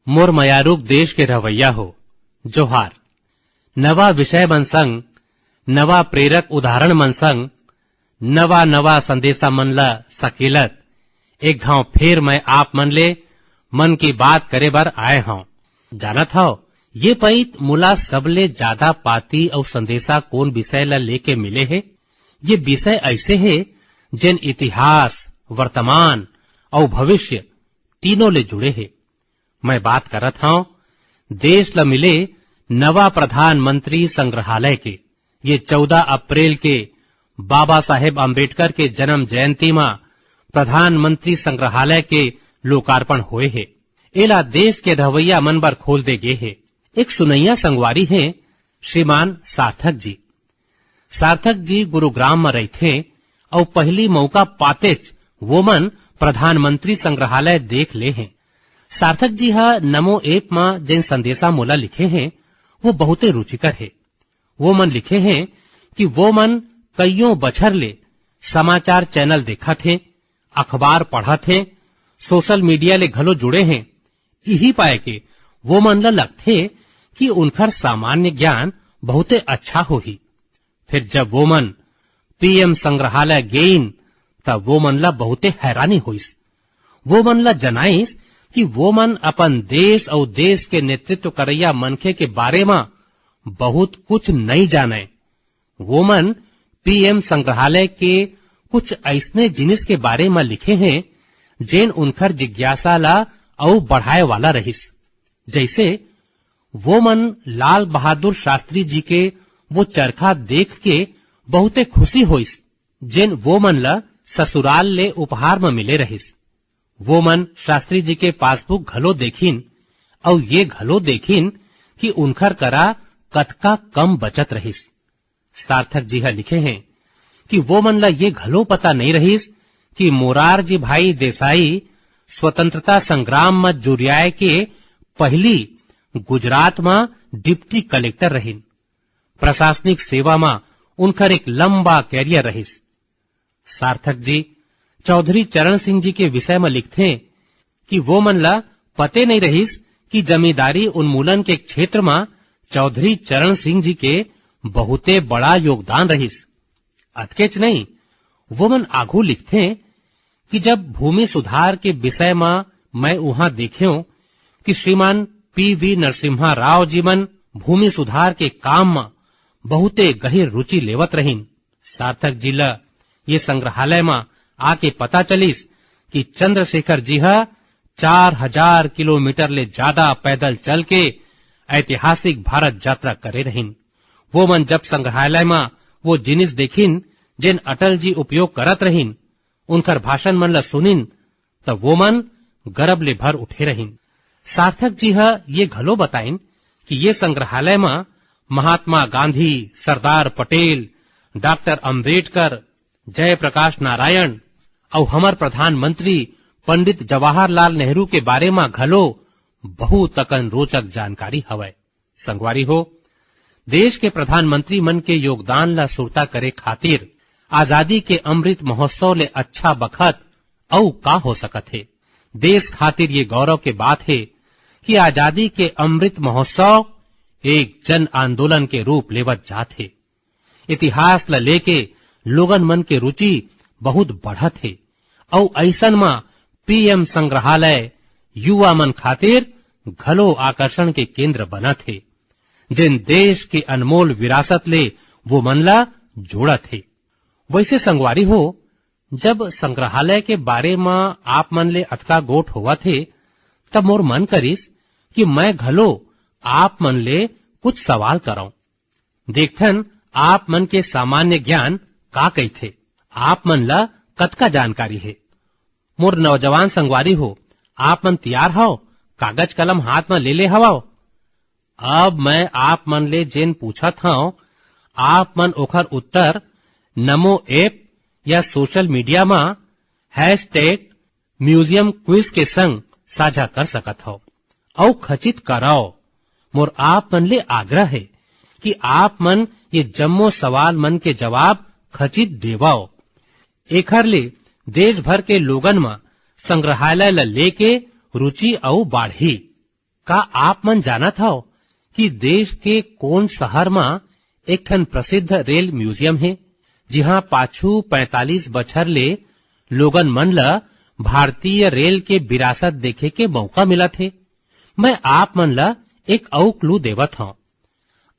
मोर मयारूप देश के रवैया हो जोहार। नवा विषय मन संग, नवा प्रेरक उदाहरण मन संग, नवा नवा संदेशा मन ला सकेलत एक घाव फिर मैं आप मन ले मन की बात करे बर आए हूं। जानत हव ये पईत मुला सबले ज्यादा पाती और संदेशा कौन विषय ला लेके मिले है। ये विषय ऐसे है जिन इतिहास, वर्तमान और भविष्य तीनों ले जुड़े है। मैं बात करत हूं देश ला मिले नवा प्रधानमंत्री संग्रहालय के। ये 14 अप्रैल के बाबा साहेब अम्बेडकर के जन्म जयंती में प्रधानमंत्री संग्रहालय के लोकार्पण हुए है। एला देश के रवैया मन बर खोल दे गे है। एक सुनैया संगवारी है श्रीमान सार्थक जी। सार्थक जी गुरुग्राम में रहते और पहली मौका पातेच वो मन प्रधानमंत्री संग्रहालय देख ले हैं। सार्थक जी हा नमो ऐप में जिन संदेशा मोला लिखे हैं वो बहुते रुचिकर है। वो मन लिखे हैं कि वो मन कईयों बछर ले समाचार चैनल देखा थे, अखबार पढ़ा थे, सोशल मीडिया ले घलो जुड़े हैं। यही पाए के वो मन ला लगथे कि उनकर सामान्य ज्ञान बहुते अच्छा हो ही। फिर जब वो मन पीएम संग्रहालय गेइन तब वो मन ला बहुते हैरानी होइस। वो मन ला जनाइस कि वो मन अपन देश और देश के नेतृत्व करैया मनखे के बारे में बहुत कुछ नहीं जाने। वो मन पीएम संग्रहालय के कुछ ऐसने जिनिस के बारे में लिखे हैं जेन उनकर जिज्ञासा ला और बढ़ाए वाला रहिस। जैसे वो मन लाल बहादुर शास्त्री जी के वो चरखा देख के बहुते खुशी होइस जेन वो मन ला ससुराल ले उपहार में मिले रहिस। वो मन शास्त्री जी के पासबुक घलो देखिन और ये घलो देखिन कि उनकर करा कतका कम बचत रहिस। सार्थक जी हा लिखे हैं कि वो मन ला ये घलो पता नहीं रहिस कि मोरारजी भाई देसाई स्वतंत्रता संग्राम में जुरियाए के पहली गुजरात में डिप्टी कलेक्टर रहिन। प्रशासनिक सेवा में उनकर एक लंबा कैरियर रहिस। सार्थक जी चौधरी चरण सिंह जी के विषय में लिखते कि वो मन ला पते नहीं रहिस कि जमींदारी उन्मूलन के क्षेत्र में चौधरी चरण सिंह जी के बहुते बड़ा योगदान रहिस। अतकेच नहीं, वो मन आगू लिखते कि जब भूमि सुधार के विषय में मैं वहां देखे कि श्रीमान पीवी नरसिम्हा राव जी मन भूमि सुधार के काम में बहुते गहिर रुचि लेवत रहीन। सार्थक जी ला ये संग्रहालय में आके पता चलिस कि चंद्रशेखर जी हा 4000 किलोमीटर ले ज्यादा पैदल चल के ऐतिहासिक भारत यात्रा करे रहीन। वो मन जब संग्रहालय में वो जिनिस देखिन जिन अटल जी उपयोग करत रहीन, उनकर भाषण मन ला सुनिन तब वो मन गर्व ले भर उठे रहीन। सार्थक जी हा ये घलो बताइन कि ये संग्रहालय में महात्मा गांधी, सरदार पटेल, डॉक्टर अम्बेडकर, जयप्रकाश नारायण और हमार प्रधानमंत्री पंडित जवाहरलाल नेहरू के बारे में घलो बहुत तकन रोचक जानकारी हवय। संगवारी हो, देश के प्रधानमंत्री मन के योगदान ला सुरता करे खातिर आजादी के अमृत महोत्सव ले अच्छा बखत औ का हो सकत है। देश खातिर ये गौरव के बात है कि आजादी के अमृत महोत्सव एक जन आंदोलन के रूप लेवत जात है। इतिहास ला लेके लोगन मन के रुचि बहुत बढ़त है और ऐसन में पीएम संग्रहालय युवा मन खातिर घलो आकर्षण के केंद्र बनत है, जिन देश के अनमोल विरासत ले वो मन ला जोड़त है। वैसे संगवारी हो, जब संग्रहालय के बारे में आप मन ले अतका गोठ हुआ थे तब मोर मन करिस कि मैं घलो आप मन ले कुछ सवाल कराऊं। देखथन आप मन के सामान्य ज्ञान का कही थे, आप मन ला कतका जानकारी है। मोर नौजवान संगवारी हो, आप मन तैयार हो, कागज कलम हाथ में ले हवाओ। अब मैं आप मन ले जेन पूछत हूं, आप मन ओखर उत्तर नमो ऐप या सोशल मीडिया में #म्यूजियम क्विज के संग साझा कर सकत हो और खचित कराओ। मोर आप मन ले आग्रह है कि आप मन ये जम्मो सवाल मन के जवाब खचित देवाओ। एखर ले देश भर के लोगन में संग्रहालय ला लेके रुचि और बाढ़ी। का आप मन जानत हव कि देश के कोन शहर में एक ठन प्रसिद्ध रेल म्यूजियम है, जिहां पाछू 45 बछर ले लोगन मन ल भारतीय रेल के विरासत देखे के मौका मिलत है। मैं आप मन ला एक अउ क्लू देवत हूं।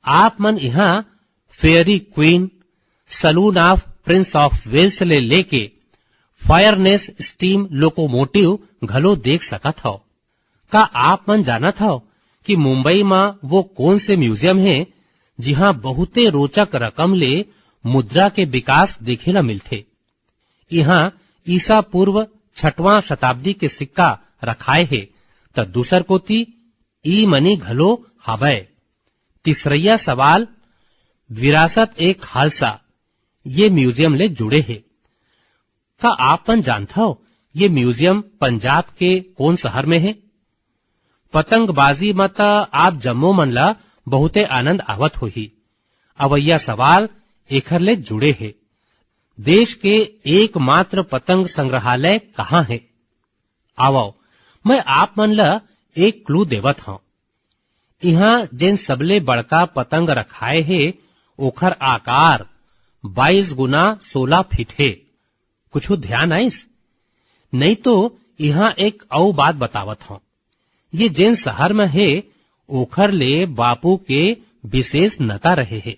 आप मन यहाँ fairy queen, saloon of Prince of Wales ले लेके फायरनेस स्टीम लोकोमोटिव घलो देख सकत हो। का आप मन जानत हो कि मुंबई में वो कौन से म्यूजियम है जिहां बहुते रोचक रकम ले मुद्रा के विकास देखे ला मिलथे। यहाँ ईसा पूर्व 6वां शताब्दी के सिक्का रखाए है, तो दूसर कोती ई मनी घलो हावय। तीसरैया सवाल, विरासत एक खालसा ये म्यूजियम ले जुड़े है। का आप मन जानता हो ये म्यूजियम पंजाब के कौन शहर में है? पतंगबाजी में तो आप जम्मू मन ला बहुते आनंद आवत होही। अवैया सवाल एखर ले जुड़े है। देश के एकमात्र पतंग संग्रहालय कहाँ है? आवो मैं आप मन ला एक क्लू देवत हूं। यहाँ जिन सबले बड़का पतंग रखाए है ओखर आकार 22 गुना 16 फीट है। कुछ ध्यान आइस? नहीं तो यहाँ एक औ बात बतावत हूं। ये जिन शहर में है ओखर ले बापू के विशेष नता रहे है।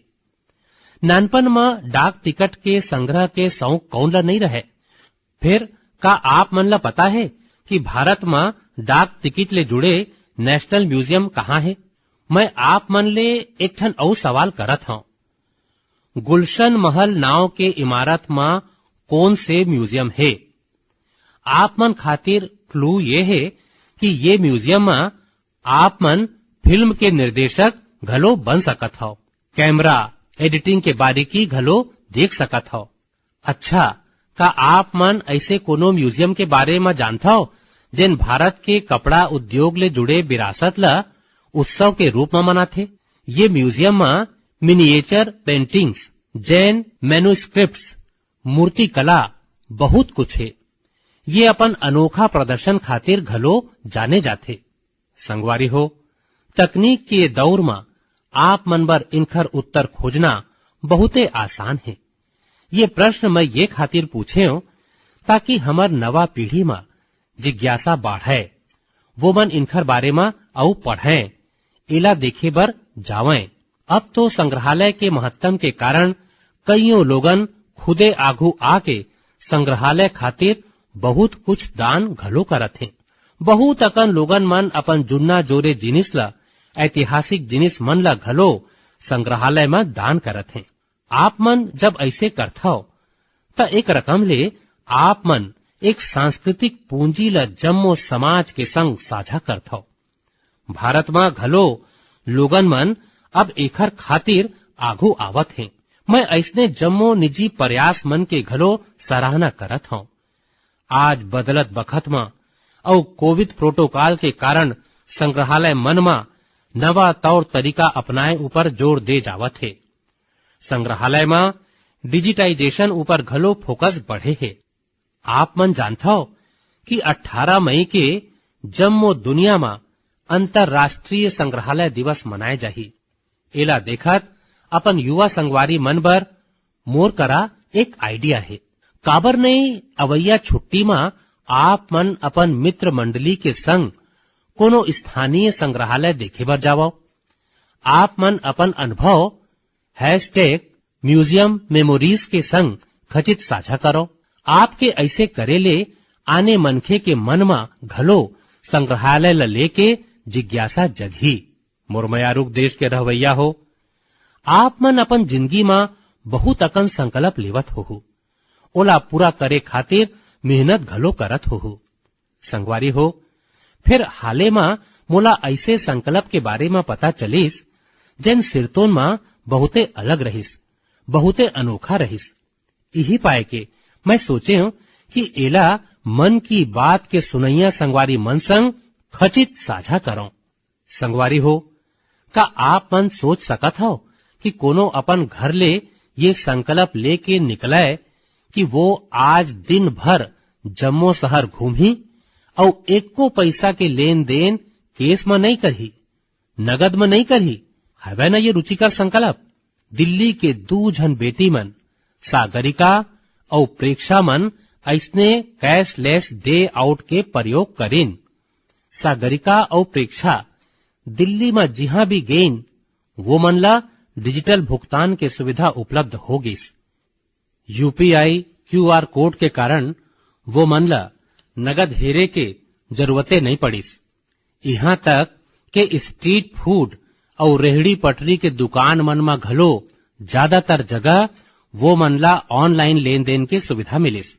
नानपन में डाक टिकट के संग्रह के शौक कौन ला नहीं रहे। फिर का आप मन ला पता है कि भारत में डाक टिकट ले जुड़े नेशनल म्यूजियम कहाँ है? मैं आप मन ले एक ठन और सवाल करत हूं। गुलशन महल नाव के इमारत में कौन से म्यूजियम है? आप मन खातिर क्लू ये है कि ये म्यूजियम में आप मन फिल्म के निर्देशक घलो बन सकत हो, कैमरा एडिटिंग के बारीकी घलो देख सकत हो। अच्छा, का आप मन ऐसे कोनो म्यूजियम के बारे में जानता हो जिन भारत के कपड़ा उद्योग ले जुड़े विरासत ला उत्सव के रूप में मनाथे? ये म्यूजियम में मिनिएचर पेंटिंग्स, जैन मैन्युस्क्रिप्ट्स, मूर्ति कला बहुत कुछ है। ये अपन अनोखा प्रदर्शन खातिर घलो जाने जाते। संगवारी हो, तकनीक के दौर में आप मन बर इनखर उत्तर खोजना बहुते आसान है। ये प्रश्न मैं ये खातिर पूछे हूं ताकि हमार नवा पीढ़ी में जिज्ञासा बढ़े, वो मन इनखर बारे में औ पढ़ें, इला देखे बर जावें। अब तो संग्रहालय के महत्तम के कारण कईयों लोगन खुदे आगू आके संग्रहालय खातिर बहुत कुछ दान घलो करत हैं। बहुत अकन लोगन मन अपन जुन्ना जोरे जिनिस ला, ऐतिहासिक जिनिस मन ला घलो संग्रहालय में दान करत हैं। आप मन जब ऐसे करथो त एक रकम ले आप मन एक सांस्कृतिक पूंजी ला जम्मो समाज के संग साझा करथो। भारत में घलो लोगन मन अब एखर खातिर आगू आवत हैं। मैं ऐसने जम्मो निजी प्रयास मन के घलो सराहना करत हूं। आज बदलत बखत में और कोविड प्रोटोकॉल के कारण संग्रहालय मन में नवा तौर तरीका अपनाए ऊपर जोर दे जावत है। संग्रहालय में डिजिटाइजेशन ऊपर घलो फोकस बढ़े है। आप मन जानता हो कि 18 मई के जम्मो दुनिया में अंतर्राष्ट्रीय संग्रहालय दिवस मनाए जाही। एला देखत अपन युवा संगवारी मन बर मोर करा एक आइडिया है। काबर नहीं अवैया छुट्टी में आप मन अपन मित्र मंडली के संग कोनो स्थानीय संग्रहालय देखे बर जावो। आप मन अपन अनुभव #म्यूजियम मेमोरीज के संग खचित साझा करो। आपके ऐसे करे ले आने मनखे के मन में घलो संग्रहालय ल लेके जिज्ञासा जगही। मोरमयारुक देश के रहवैया हो, आप मन अपन जिंदगी में बहुत अकन संकल्प लेवत हो, ओला पूरा करे खातिर मेहनत घलो करत हो। संगवारी हो, फिर हाले में मोला ऐसे संकल्प के बारे में पता चलिस जिन सिरतोन में बहुते अलग रहिस, बहुते अनोखा रहिस। यही पाए के मैं सोचे हूं कि एला मन की बात के सुनैया संगवारी मन संग खचित साझा करो। संगवारी हो, का आप मन सोच सकत हो कि कोनो अपन घर ले ये संकल्प लेके निकले कि वो आज दिन भर जम्मो शहर घूमी और एको पैसा के लेन देन केस में नहीं करही, नगद में नहीं करही, हवे न ये रुचिकर संकल्प। दिल्ली के 2 झन बेटी मन सागरिका और प्रेक्षा मन ऐसने कैशलेस डे आउट के प्रयोग करेन। सागरिका और प्रेक्षा दिल्ली में जिहां भी गेन वो मन ला डिजिटल भुगतान के सुविधा उपलब्ध हो गईस। यूपीआई क्यूआर कोड के कारण वो मन ला नगद हेरे के जरूरतें नहीं पड़ीस। यहाँ तक के स्ट्रीट फूड और रेहड़ी पटरी के दुकान मन में घलो ज्यादातर जगह वो मन ला ऑनलाइन लेन देन की सुविधा मिलिस।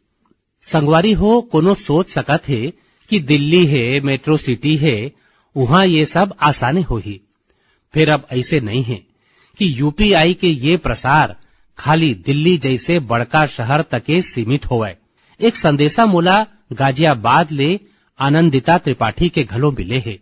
संगवारी हो कोनो सोच सकत है कि दिल्ली है, मेट्रो सिटी है, वहां ये सब आसानी हो ही। फिर अब ऐसे नहीं है कि यूपीआई के ये प्रसार खाली दिल्ली जैसे बड़का शहर तके सीमित होवे। एक संदेशा मोला गाजियाबाद ले आनंदिता त्रिपाठी के घलों मिले है।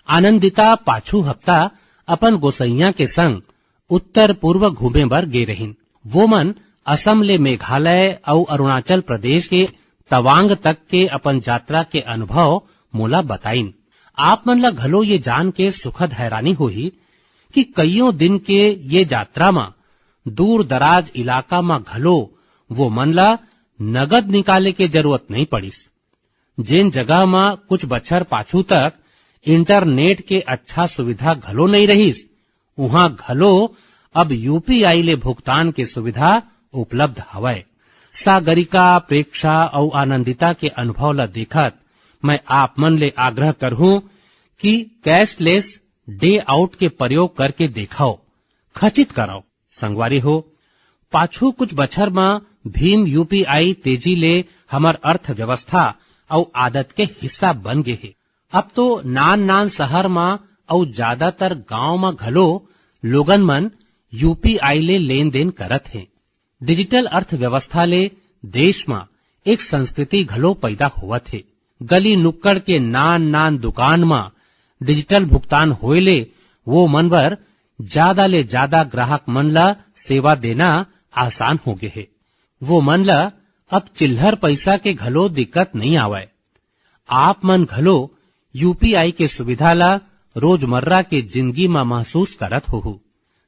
आनंदिता पाछू हफ्ता अपन गोसैया के संग उत्तर पूर्व घूमे बर गे रहीन। वो मन असम ले मेघालय और अरुणाचल प्रदेश के तवांग तक के अपन यात्रा के अनुभव मोला बताइन। आप मन ला घलो ये जान के सुखद हैरानी होही कि कईयों दिन के ये यात्रा में दूर दराज इलाका में घलो वो मन ला नगद निकाले के जरूरत नहीं पड़ीस। जिन जगह में कुछ बछर पाछू तक इंटरनेट के अच्छा सुविधा घलो नहीं रहीस, वहां घलो अब यूपीआई ले भुगतान के सुविधा उपलब्ध हवय। सागरिका, प्रेक्षा और आनंदिता के अनुभव ला देखत मैं आप मन ले आग्रह करहूं कि कैशलेस डे आउट के प्रयोग करके देखाओ, खचित कराओ। संगवारी हो, पाछू कुछ बछर में भीम यूपीआई तेजी ले हमर अर्थव्यवस्था और आदत के हिस्सा बन गए है। अब तो नान शहर में और ज्यादातर गांव में घलो लोगन मन यूपीआई ले लेन देन करत हैं। डिजिटल अर्थव्यवस्था ले देश में एक संस्कृति घलो पैदा होवत है। गली नुक्कड़ के नान दुकान में डिजिटल भुगतान होए ले वो मन बर ज्यादा ले ज्यादा ग्राहक मन ला सेवा देना आसान हो गए है। वो मन ला अब चिल्लर पैसा के घलो दिक्कत नहीं आवे। आप मन घलो यूपीआई के सुविधा ला रोजमर्रा के जिंदगी में महसूस करत हो।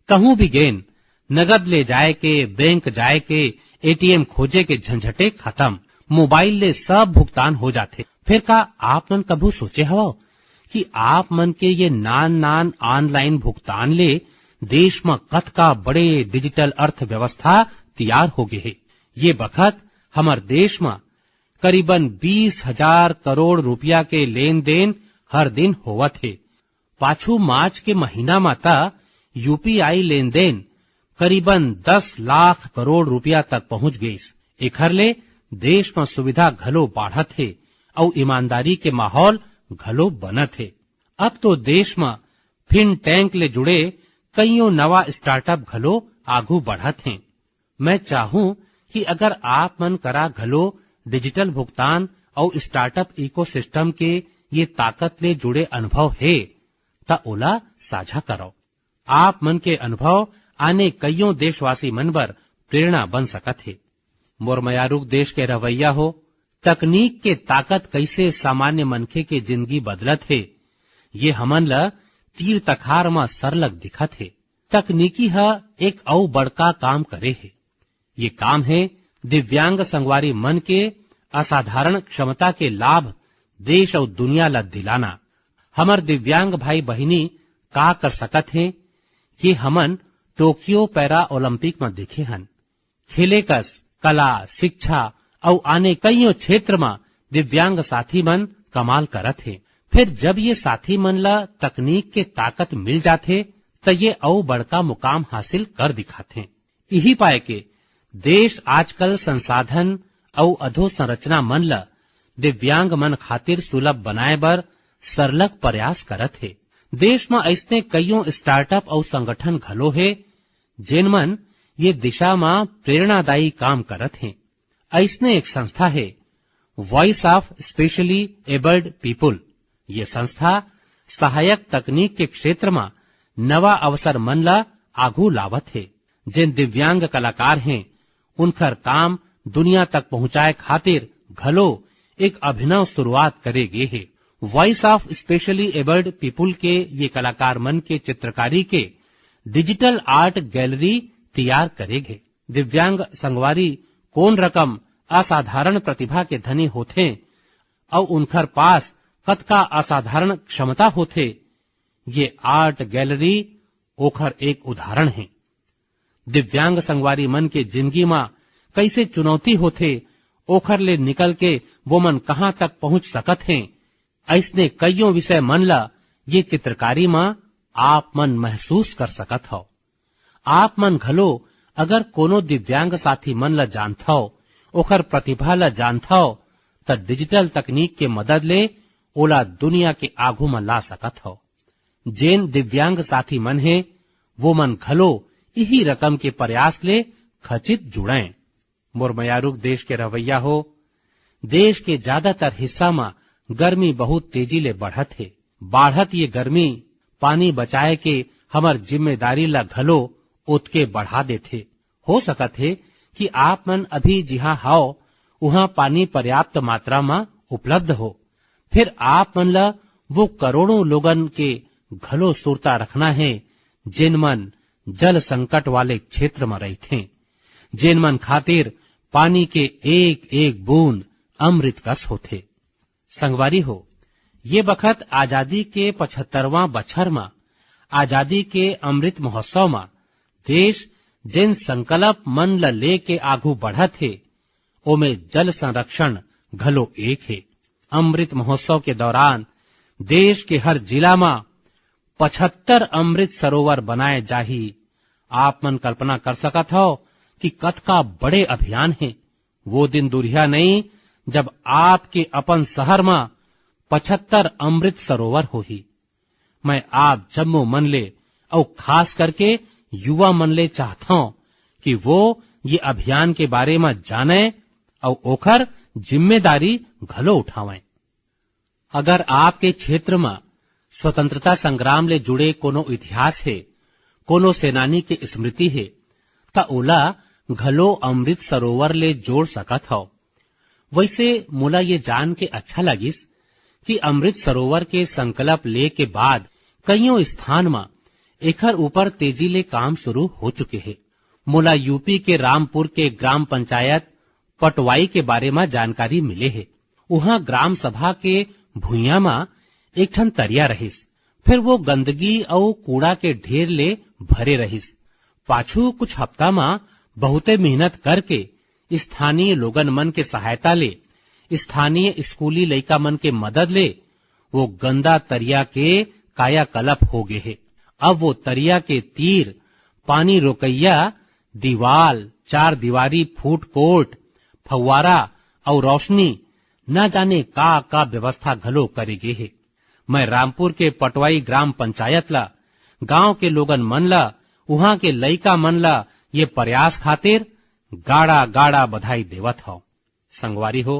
कहूं भी गेन नगद ले जाए के, बैंक जाए के, एटीएम खोजे के झंझटे खत्म, मोबाइल ले सब भुगतान हो जाते। फिर का आप मन कभू सोचे हवा कि आप मन के ये नान ऑनलाइन भुगतान ले देश में कत का बड़े डिजिटल अर्थव्यवस्था तैयार हो गए है। ये बखत हमार देश में करीबन 20,000 करोड़ रुपया के लेन देन हर दिन होवत है। पाछू मार्च के महीना में ता यूपीआई लेन देन करीबन 10 लाख करोड़ रुपया तक पहुंच गई। एखर ले देश में सुविधा घलो बढ़त है और ईमानदारी के माहौल घलो बनत है। अब तो देश में फिन टैंक ले जुड़े कईयों नवा स्टार्टअप घलो आगू बढ़त हैं। मैं चाहूं कि अगर आप मन करा घलो डिजिटल भुगतान और स्टार्टअप इकोसिस्टम के ये ताकत ले जुड़े अनुभव है ता ओला साझा करो। आप मन के अनुभव आने कईयों देशवासी मन बर प्रेरणा बन सकत है। मोरमयारुक देश के रवैया हो, तकनीक के ताकत कैसे सामान्य मनखे के जिंदगी बदलत है, ये हमन ला तीर तखार में सरलग दिखत है। तकनीकी है एक औ बड़का काम करे है। ये काम है दिव्यांग संगवारी मन के असाधारण क्षमता के लाभ देश और दुनिया ला दिलाना। हमर दिव्यांग भाई बहिनी का कर सकत हैं, ये हमन टोक्यो पैरा ओलंपिक में देखे हन। खेले कस कला, शिक्षा और आने कईयों क्षेत्र में दिव्यांग साथी मन कमाल करत है। फिर जब ये साथी मन ला तकनीक के ताकत मिल जाथे तो ये औ बड़का मुकाम हासिल कर दिखाथे। यही पाए के देश आजकल संसाधन और अधोसंरचना मन ला दिव्यांग मन खातिर सुलभ बनाए बर सरलग प्रयास करत है। देश में ऐसने कईयों स्टार्टअप और संगठन घलो है जिन मन ये दिशा में प्रेरणादायी काम करत हैं। ऐसने एक संस्था है voice of specially abled people. ये संस्था सहायक तकनीक के क्षेत्र में नवा अवसर मन ला आगू लावत है। जिन दिव्यांग कलाकार हैं उनकर काम दुनिया तक पहुंचाए खातिर घलो एक अभिनव शुरुआत करे गे है। Voice of specially abled people के ये कलाकार मन के चित्रकारी के डिजिटल आर्ट गैलरी तैयार करेंगे। दिव्यांग संगवारी कौन रकम असाधारण प्रतिभा के धनी होते और उनकर पास कतका असाधारण क्षमता होते, ये आर्ट गैलरी ओखर एक उदाहरण है। दिव्यांग संगवारी मन के जिंदगी में कैसे चुनौती होते, ओखर ले निकल के वो मन कहाँ तक पहुंच सकत हैं, ऐसने कईयों विषय मन ला ये चित्रकारी में आप मन महसूस कर सकत हो। आप मन घलो अगर कोनो दिव्यांग साथी मन ला जानता हो, ओखर प्रतिभा ला जानता हो, त डिजिटल तकनीक के मदद ले ओला दुनिया के आगू में ला सकत हो। जेन दिव्यांग साथी मन है वो मन घलो यही रकम के प्रयास ले खचित जुड़े। मोर मयारुक देश के रवैया हो, देश के ज्यादातर हिस्सा में गर्मी बहुत तेजी ले बढ़त है। बाढ़त ये गर्मी पानी बचाए के हमर जिम्मेदारी ला घलो उतके बढ़ा देथे। हो सकत है कि आप मन अभी जिहाँ हाओ वहाँ पानी पर्याप्त मात्रा में उपलब्ध हो, फिर आप मन ला वो करोड़ों लोगन के घलो सुरता रखना है जिन मन जल संकट वाले क्षेत्र में रहते, जिन मन खातिर पानी के एक एक बूंद अमृत कस होते। संगवारी हो, ये बखत आजादी के 75वां बछर में आजादी के अमृत महोत्सव में देश जिन संकल्प मन ल लेके आगू बढ़त है, ओमे जल संरक्षण घलो एक है। अमृत महोत्सव के दौरान देश के हर जिला में 75 अमृत सरोवर बनाए जाही। आप मन कल्पना कर सकत हो कि कतका बड़े अभियान है। वो दिन दुरिया नहीं जब आपके अपन शहर में 75 अमृत सरोवर होही। मैं आप जम्मो मन ले और खास करके युवा मन ले चाहता हूं कि वो ये अभियान के बारे में जाने और ओखर जिम्मेदारी घलो उठावें। अगर आपके क्षेत्र में स्वतंत्रता संग्राम ले जुड़े कोनो इतिहास है, कोनो सेनानी के स्मृति है, ता ओला घलो अमृत सरोवर ले जोड़ सकत हो। वैसे मोला ये जान के अच्छा लगिस कि अमृत सरोवर के संकल्प ले के बाद कईयों स्थान में एकर ऊपर तेजी ले काम शुरू हो चुके हैं। मोला यूपी के रामपुर के ग्राम पंचायत पटवाई के बारे में जानकारी मिले है। वहाँ ग्राम सभा के भुइया में एक ठन तरिया रहिस, फिर वो गंदगी और कूड़ा के ढेर ले भरे रहिस। पाछू कुछ हफ्ता में बहुते मेहनत करके स्थानीय लोगन मन के सहायता ले, स्थानीय स्कूली लइका मन के मदद ले वो गंदा तरिया के कायाकल्प हो गए है। अब वो तरिया के तीर पानी रोकैया दीवाल, 4 दीवारी फूट कोर्ट, फव्वारा और रोशनी न जाने का व्यवस्था घलो करे गे है। मैं रामपुर के पटवाई ग्राम पंचायत ला, गांव के लोगन मन ला, वहाँ के लइका मन ला ये प्रयास खातिर गाड़ा गाड़ा बधाई देवत हो। संगवारी हो,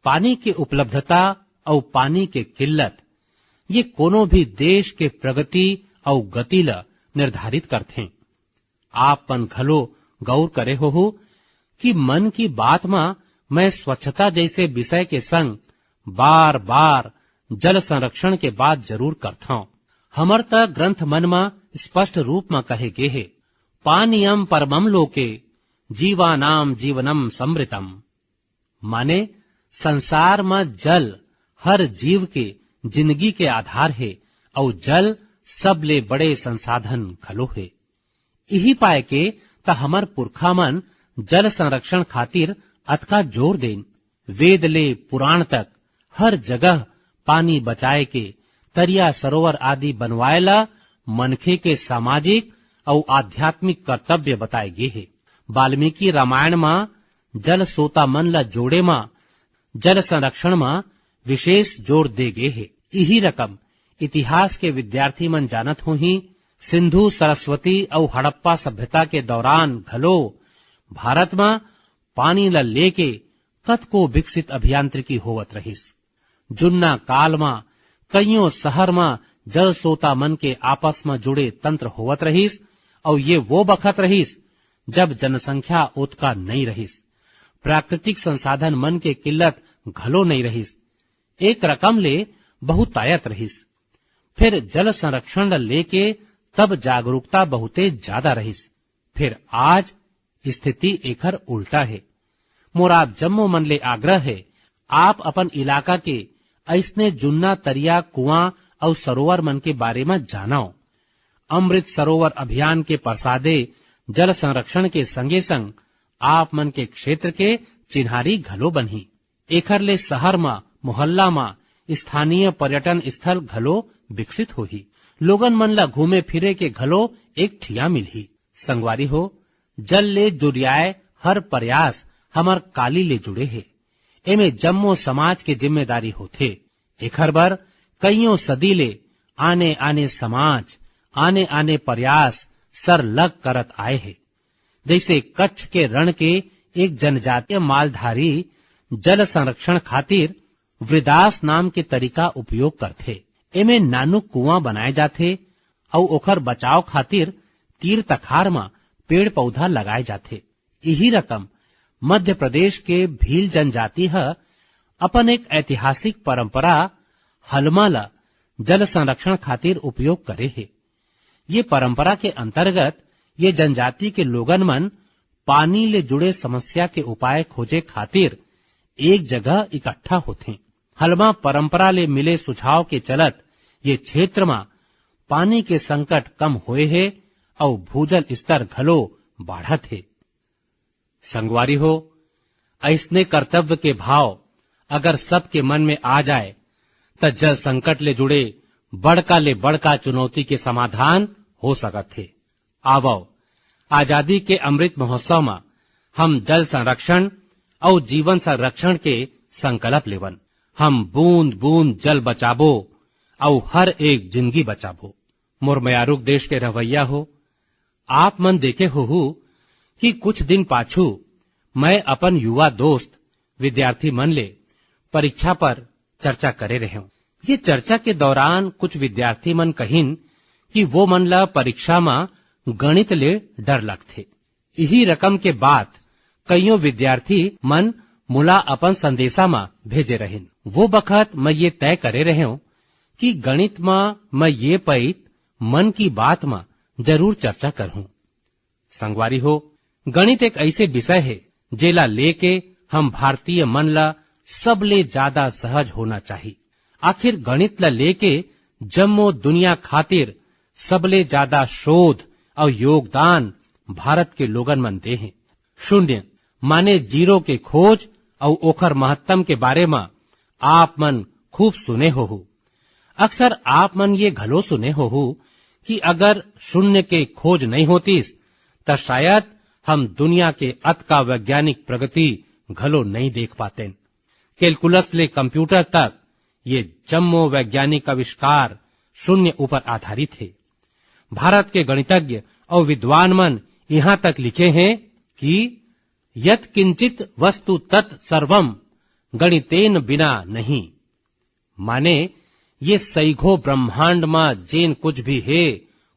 पानी की उपलब्धता और पानी के किल्लत ये कोनो भी देश के प्रगति और गति ला निर्धारित करते। आप मन घलो गौर करे हो कि मन की बात में मैं स्वच्छता जैसे विषय के संग बार बार जल संरक्षण के बात जरूर करता हूँ। हमर त ग्रंथ मन में स्पष्ट रूप में कहे गे है, पानीयम परमम लोके जीवानाम जीवनम समृतम। माने संसार में जल हर जीव के जिंदगी के आधार है और जल सबले बड़े संसाधन घलो है। यही पाए के त हमर पुरखा मन जल संरक्षण खातिर अतका जोर देन। वेद ले पुराण तक हर जगह पानी बचाए के तरिया सरोवर आदि बनवाएला मनखे के सामाजिक और आध्यात्मिक कर्तव्य बताए गे है। वाल्मीकि रामायण में जल सोता मन ला जोड़े में जल संरक्षण में विशेष जोर दे गे है। यही रकम इतिहास के विद्यार्थी मन जानत हो ही सिंधु सरस्वती और हड़प्पा सभ्यता के दौरान घलो भारत में पानी ला लेके कतको विकसित अभियांत्रिकी होवत रहिस। जुन्ना काल में कईयों शहर में जल सोता मन के आपस में जुड़े तंत्र होवत रहिस और ये वो बखत रहिस जब जनसंख्या उतका नहीं रहिस, प्राकृतिक संसाधन मन के किल्लत घलो नहीं रहिस। एक रकम ले बहुतायत रहिस। फिर जल संरक्षण लेके तब जागरूकता बहुते ज्यादा रहिस। फिर आज स्थिति एकर उल्टा है। मोर जम्मो मन ले आग्रह है, आप अपन इलाका के ऐसने जुन्ना तरिया, कुआं और सरोवर मन के बारे में जानाओ। अमृत सरोवर अभियान के प्रसादे जल संरक्षण के संगे संग आप मन के क्षेत्र के चिन्हारी घलो बनही। एकर ले शहर में, मोहल्ला में स्थानीय पर्यटन स्थल घलो विकसित होही। लोगन मन ला घूमे फिरे के घलो एक ठिया मिलही। संगवारी हो, जल ले जुड़ियाए हर प्रयास हमर काली ले जुड़े है। एमे जम्मो समाज के जिम्मेदारी होथे। एकर बर कईयों सदी ले आने आने समाज, आने आने प्रयास सर लग करत आए है। जैसे कच्छ के रण के एक जनजातीय मालधारी जल संरक्षण खातिर वृदास नाम के तरीका उपयोग करथे। एमे नानु कुआं बनाए जाथे और ओकर बचाव खातिर तीर तखार में पेड़ पौधा लगाए जाथे। यही रकम मध्य प्रदेश के भील जनजाति है अपन एक ऐतिहासिक परंपरा हलमा ला जल संरक्षण खातिर उपयोग करे है। ये परंपरा के अंतर्गत ये जनजाति के लोगन मन पानी ले जुड़े समस्या के उपाय खोजे खातिर एक जगह इकट्ठा होते। हलमा परंपरा ले मिले सुझाव के चलत ये क्षेत्र में पानी के संकट कम होए है और भूजल स्तर घलो बढ़त है। संगवारी हो, ऐसने कर्तव्य के भाव अगर सबके मन में आ जाए तो जल संकट ले जुड़े बड़का ले बड़का चुनौती के समाधान हो सकत थे। आवो आजादी के अमृत महोत्सव में हम जल संरक्षण और जीवन संरक्षण के संकल्प लेवन। हम बूंद बूंद जल बचाबो और हर एक जिंदगी बचाबो। मोर मयारुक देश के रवैया हो, आप मन देखे हो कि कुछ दिन पाछू मैं अपन युवा दोस्त विद्यार्थी मन ले परीक्षा पर चर्चा करे रहे हूं। ये चर्चा के दौरान कुछ विद्यार्थी मन कहिन कि वो मन ला परीक्षा में गणित ले डर लगथे। यही रकम के बात कईयों विद्यार्थी मन मुला अपन संदेशा में भेजे रहेन। वो बखत मैं ये तय करे रहे हूं कि गणित में मैं ये पैत मन की बात में जरूर चर्चा करूं। संगवारी हो, गणित एक ऐसे विषय है जेला लेके हम भारतीय मन ला सबले ज्यादा सहज होना चाहिए। आखिर गणित ला लेके जम्मो दुनिया खातिर सबले ज्यादा शोध और योगदान भारत के लोगन मन दे हैं। शून्य माने जीरो के खोज और ओखर महत्तम के बारे में आप मन खूब सुने हो। अक्सर आप मन ये घलो सुने हो कि अगर शून्य के खोज नहीं होतीस तो शायद हम दुनिया के अत का वैज्ञानिक प्रगति घलो नहीं देख पाते। कैलकुलस ले कंप्यूटर तक ये जम्मो वैज्ञानिक आविष्कार शून्य ऊपर आधारित है। भारत के गणितज्ञ और विद्वान मन यहाँ तक लिखे हैं कि यत किंचित वस्तु तत् सर्वम गणितेन बिना नहीं, माने ये सैघो ब्रह्मांड में जेन कुछ भी है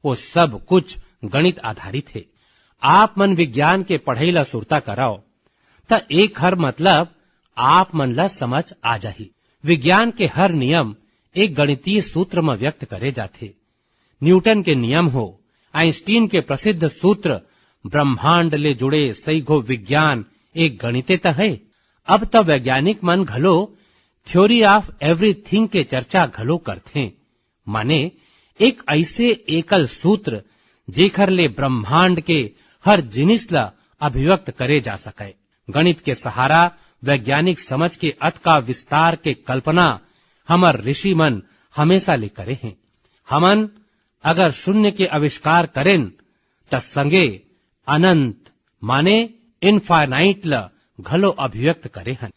वो सब कुछ गणित आधारित है। आप मन विज्ञान के पढ़ाई ला सुरता कराओ तो एक हर मतलब आप मन ला समझ आ जाही। विज्ञान के हर नियम एक गणितीय सूत्र में व्यक्त करे जाते। न्यूटन के नियम हो, आइंस्टीन के प्रसिद्ध सूत्र, ब्रह्मांड ले जुड़े सैघो विज्ञान एक गणिते तो है। अब तो वैज्ञानिक मन घलो थ्योरी ऑफ एवरीथिंग के चर्चा घलो करथे। माने एक ऐसे एकल सूत्र जेखर ले ब्रह्मांड के हर जिनिस ला अभिव्यक्त करे जा सके। गणित के सहारा वैज्ञानिक समझ के अत का विस्तार के कल्पना हमर ऋषि मन हमेशा ले करे हैं। हमन अगर शून्य के आविष्कार करें त संगे अनंत माने इनफाइनाइट ला घलो अभिव्यक्त करे हन।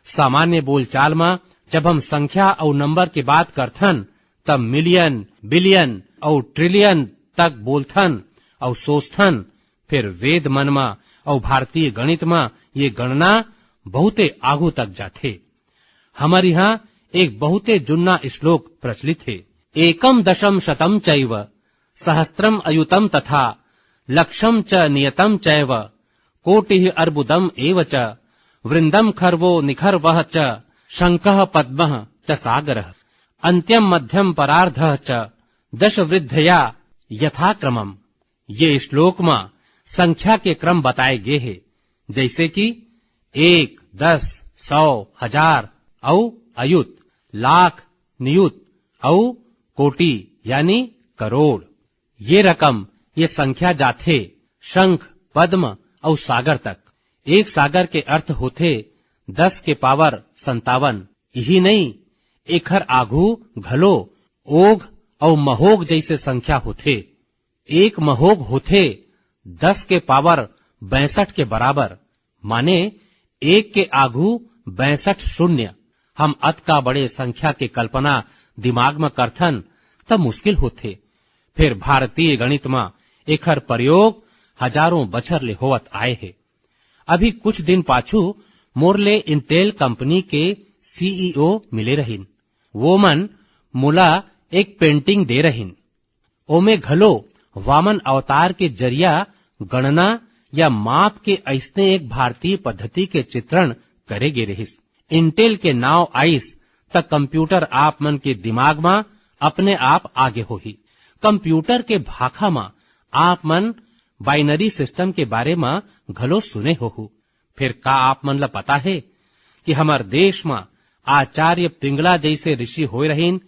सामान्य बोलचाल में जब हम संख्या और नंबर की बात करथन तब मिलियन, बिलियन और ट्रिलियन तक बोलथन और सोचथन। फिर वेद मन में और भारतीय गणित में ये गणना बहुते आगू तक जाथे। हमारे यहाँ एक बहुते जुन्ना श्लोक प्रचलित है। एकम दशम शतम चैव सहस्त्रम अयुतम तथा लक्षम च नियतम चैव कोटिः अर्बुदम एव च वृंदम खर्वो निखर्वः च शंखः पद्मः च सागरः। अंत्यम मध्यम परार्ध च दश वृद्धया यथाक्रमम। ये श्लोक में संख्या के क्रम बताए गए हैं, जैसे कि 1, 10, 100, 1000 औ अयुत, लाख, नियुत औ कोटि यानी करोड़। ये रकम, ये संख्या जाथे शंख, पद्म और सागर तक। एक सागर के अर्थ होते 10 के पावर 57। यही नहीं, एखर आघू घलो ओघ और महोग जैसे संख्या होते। एक महोग होते 10 के पावर 62 के बराबर, माने एक के आघू 62 शून्य। हम अत का बड़े संख्या के कल्पना दिमाग में करथन तब मुश्किल होते। फिर भारतीय गणित में एखर प्रयोग हजारों बछर ले होवत आए है। अभी कुछ दिन पाछू मोरले इंटेल कंपनी के सीईओ मिले रहिन। वो मन मुला एक पेंटिंग दे रहिन। ओमे घलो वामन अवतार के जरिया गणना या माप के ऐसने एक भारतीय पद्धति के चित्रण करे गे रहिस। इंटेल के नाव आइस तक कंप्यूटर आप मन के दिमाग में अपने आप आगे होही। कंप्यूटर के भाखा में आप मन बाइनरी सिस्टम के बारे में घलो सुने होहु। फिर का आप मन ला पता है कि हमार देश में आचार्य पिंगला जैसे ऋषि होए रहीन,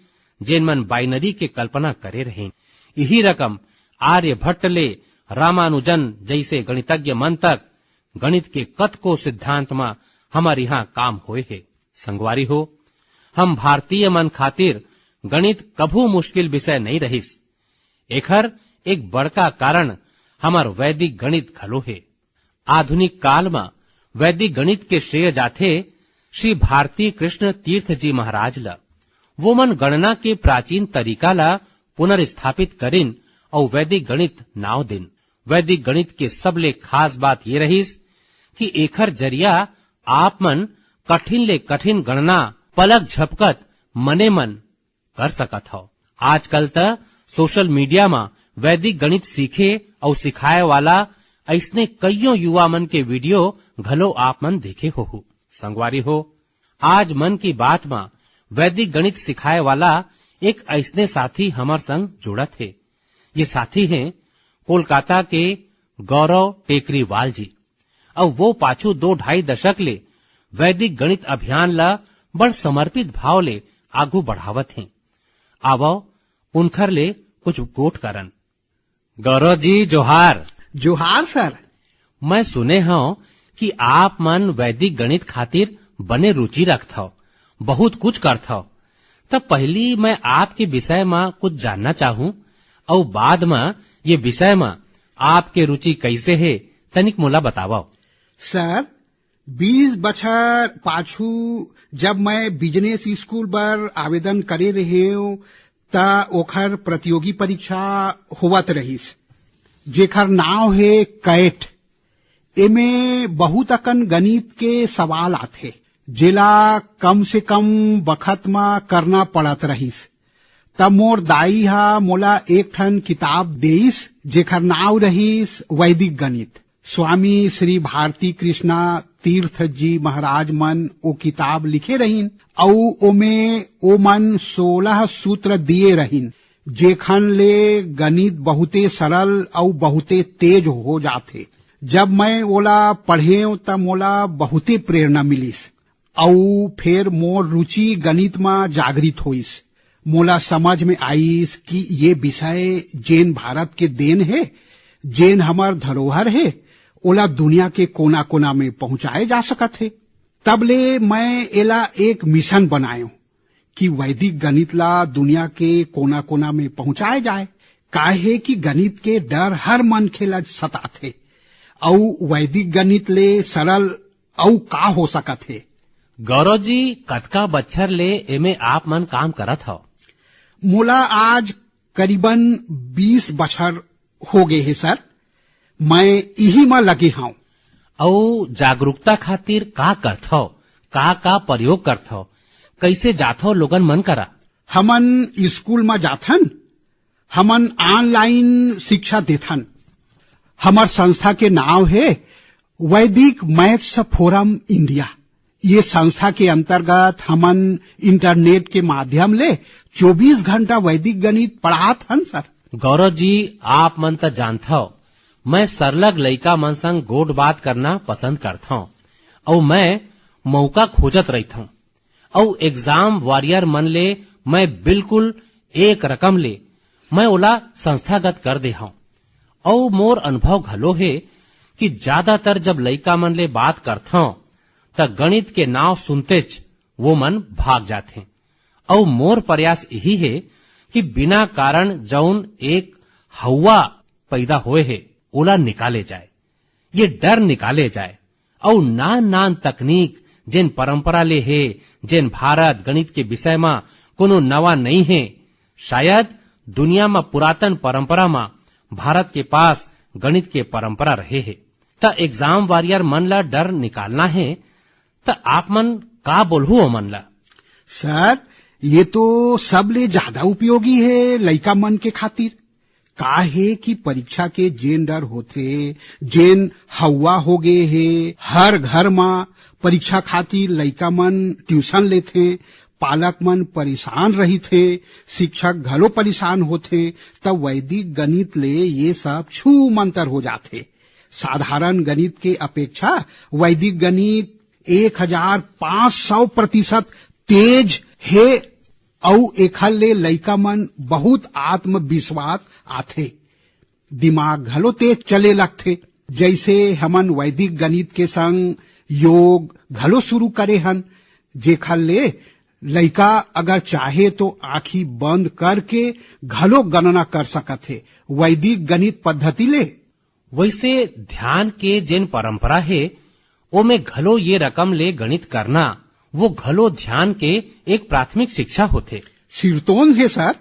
जेन मन बाइनरी के कल्पना करे रहीन। यही रकम आर्यभट्ट ले रामानुजन जैसे गणितज्ञ मन तक गणित के कतको सिद्धांत में हमारे यहाँ काम होए है। संगवारी हो, हम भारतीय मन खातिर गणित कभू मुश्किल विषय नहीं रहिस। एखर एक बड़का कारण हमार वैदिक गणित घलो है। आधुनिक काल में वैदिक गणित के श्रेय जाथे श्री भारती कृष्ण तीर्थ जी महाराज ला। वो मन गणना के प्राचीन तरीका ला पुनर्स्थापित करिन और वैदिक गणित नाव दिन। वैदिक गणित के सबले खास बात ये रहीस कि एखर जरिया आप मन कठिन ले कठिन गणना पलक झपकत मने मन कर सकत हो। आजकल त सोशल मीडिया में वैदिक गणित सीखे और सिखाए वाला ऐसने कईयों युवा मन के वीडियो घलो आप मन देखे हो। संगवारी हो, आज मन की बात में वैदिक गणित सिखाए वाला एक ऐसने साथी हमार संग जुड़त है। ये साथी हैं कोलकाता के गौरव टेकरीवाल जी। और वो पाछू 2-2.5 दशक ले वैदिक गणित अभियान ला बड़ समर्पित भाव ले आगू बढ़ावत हैं। आवो उनखर ले कुछ गोट करन। गौरव जी जोहार। जोहार सर। मैं सुने हूं कि आप मन वैदिक गणित खातिर बने रुचि रखत हो, बहुत कुछ करत हो। तब पहली मैं आपके विषय में कुछ जानना चाहूं और बाद में ये विषय में आपके रुचि कैसे है तनिक मोला बताओ। सर 20 बछर पाछू जब मैं बिजनेस स्कूल पर आवेदन करे रहे हूं ता ओखर प्रतियोगी परीक्षा होवत रहीस, जेखर नाव है कैट। एमे बहुत अकन गणित के सवाल आथे, जेला कम से कम बखत में करना पड़त रहीस। तब मोर दाई हा मोला एक ठन किताब देइस, जेखर नाव रहीस वैदिक गणित। स्वामी श्री भारती कृष्णा तीर्थ जी महाराज मन ओ किताब लिखे रहीन और ओमे ओ मन 16 सूत्र दिए रहीन, जेखन ले गणित बहुते सरल और बहुते तेज हो जाथे। जब मैं ओला पढ़े तब मोला बहुते प्रेरणा मिलिस और फिर मोर रुचि गणित में जागृत होइस। मोला समझ में आईस कि ये विषय जेन भारत के देन है, जेन हमार धरोहर है, ओला दुनिया के कोना कोना में पहुंचाए जा सकत है। तब ले मैं एला एक मिशन बनायो कि वैदिक गणित ला दुनिया के कोना कोना में पहुंचाए जाए। काहे कि गणित के डर हर मन खेला सताथे और वैदिक गणित ले सरल और का हो सकत है। गौरव जी कतका बच्छर ले एमे आप मन काम करत हो? मोला आज करीबन 20 बछर हो गए है सर। मैं यही में लगे हूँ। और जागरूकता खातिर का करत हो, का प्रयोग करत हो, कैसे जात हो लोगन मन करा? हमन स्कूल में जाथन, हमन ऑनलाइन शिक्षा देथन। हमार संस्था के नाम है वैदिक मैथ्स फोरम इंडिया। ये संस्था के अंतर्गत हमन इंटरनेट के माध्यम ले 24 घंटा वैदिक गणित पढ़ात हन सर। गौरव जी, आप मन त जानता हो मैं सरलग लइका मन संग गोड बात करना पसंद करता हूँ और मैं मौका खोजत रहता हूँ और एग्जाम वॉरियर मन ले मैं बिल्कुल एक रकम ले मैं ओला संस्थागत कर दे हूँ। और मोर अनुभव घलो है कि ज्यादातर जब लइका मन ले बात करता हूँ त गणित के नाव सुनतेच वो मन भाग जाते। और मोर प्रयास यही है कि बिना कारण जौन एक हवा पैदा होए है ओला निकाले जाए, ये डर निकाले जाए और नान नान तकनीक जिन परंपरा ले है, जिन भारत गणित के विषय में कोनो नवा नहीं है, शायद दुनिया में पुरातन परंपरा में भारत के पास गणित के परंपरा रहे है। त एग्जाम वॉरियर मन ला डर निकालना है त आप मन का बोलहु ओ मन ला? सर, ये तो सबले ज्यादा उपयोगी है लइका मन के खातिर। का है कि परीक्षा के जेन डर होथे, जेन हवा हो गए है, हर घर में परीक्षा खातिर लइका मन ट्यूशन लेथे, पालक मन परेशान रही थे, शिक्षक घलो परेशान होथे, तब वैदिक गणित ले ये सब छू मंतर हो जाथे। साधारण गणित के अपेक्षा वैदिक गणित 1500% तेज है और एखर ले लइका मन बहुत आत्मविश्वास आथे, दिमाग घलो तेज चले लगथे। जैसे हमन वैदिक गणित के संग योग घलो शुरू करे हन, जेखर ले लइका अगर चाहे तो आंखी बंद करके घलो गणना कर सकत है वैदिक गणित पद्धति ले। वैसे ध्यान के जिन परंपरा है ओमे घलो ये रकम ले गणित करना वो घलो ध्यान के एक प्राथमिक शिक्षा होथे। सिरतोन है सर।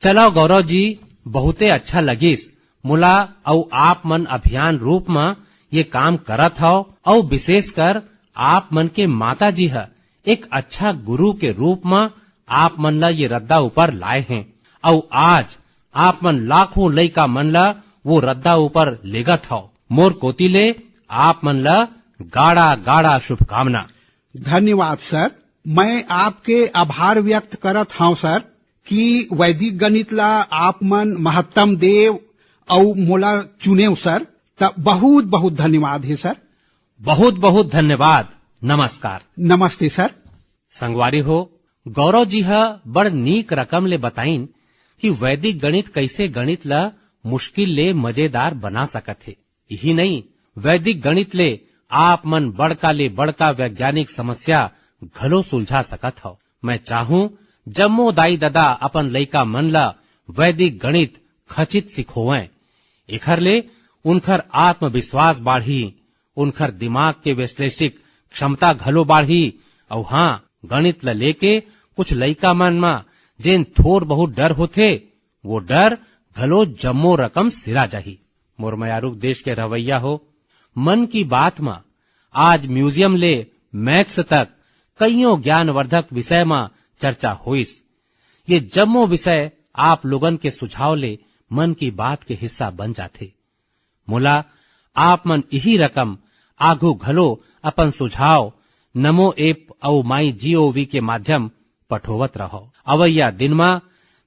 चलो गौरव जी, बहुते अच्छा लगिस मुला और आप मन अभियान रूप में ये काम करत हो और विशेषकर आप मन के माता जी है एक अच्छा गुरु के रूप में आप मन ला ये रद्दा ऊपर लाए हैं और आज आप मन लाखों लइका मन ला वो रद्दा ऊपर लेगत हो। मोर कोती ले आप मन ला गाड़ा गाड़ा शुभकामना। धन्यवाद सर। मैं आपके आभार व्यक्त करत हूँ सर कि वैदिक गणित ला आप मन महत्तम देव और मोला चुनेव सर। तब बहुत बहुत धन्यवाद है सर। बहुत बहुत धन्यवाद। नमस्कार। नमस्ते सर। संगवारी हो, गौरव जी हा बड़ नीक रकम ले बताइन कि वैदिक गणित कैसे गणित ला मुश्किल ले मजेदार बना सकत है। यही नहीं, वैदिक गणित ले आप मन बड़का ले बड़का वैज्ञानिक समस्या घलो सुलझा सकत हो। मैं चाहूं जम्मो दाई दादा अपन लइका मन ला वैदिक गणित खचित सिखोवें। एखर ले उनखर आत्मविश्वास बाढ़ी, उनखर दिमाग के विश्लेषिक क्षमता घलो बाढ़ी और हाँ, गणित ला लेके कुछ लइका मन में जेन थोर बहुत डर होथे वो डर घलो जम्मो रकम सिरा जाही। मोर मयारूक देश के रवैया हो, मन की बात में आज म्यूजियम ले मैथ्स तक कईयों ज्ञानवर्धक विषय में चर्चा होइस। ये जम्मो विषय आप लोगन के सुझाव ले मन की बात के हिस्सा बन जाते। मुला आप मन यही रकम आगू घलो अपन सुझाव नमो ऐप और माई GOV के माध्यम पठोवत रहो। अवैया दिन में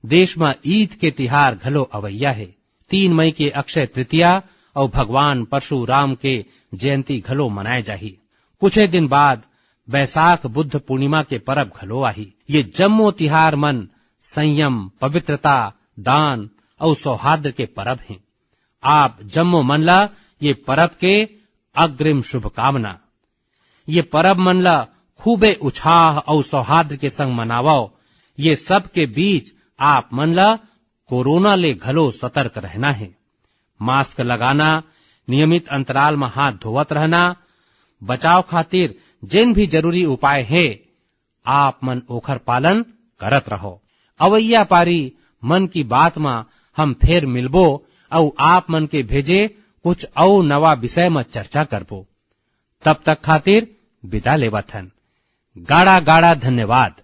देश में ईद के तिहार घलो अवैया है। 3 मई के अक्षय तृतीया और भगवान परशुराम के जयंती घलो मनाए जाही। कुछ दिन बाद बैसाख बुद्ध पूर्णिमा के परब घलो आही। ये जम्मो तिहार मन संयम, पवित्रता, दान और सौहार्द के परब हैं। आप जम्मो मन ला ये परब के अग्रिम शुभकामना। ये परब मन ला खूबे उत्साह और सौहार्द के संग मनावो। ये सब के बीच आप मन ला कोरोना ले घलो सतर्क रहना है। मास्क लगाना, नियमित अंतराल में हाथ धोवत रहना, बचाव खातिर जिन भी जरूरी उपाय है आप मन ओखर पालन करत रहो। अवैया पारी मन की बात में हम फिर मिलबो और आप मन के भेजे कुछ और नवा विषय में चर्चा करबो। तब तक खातिर विदा लेवत हन। गाड़ा गाड़ा धन्यवाद।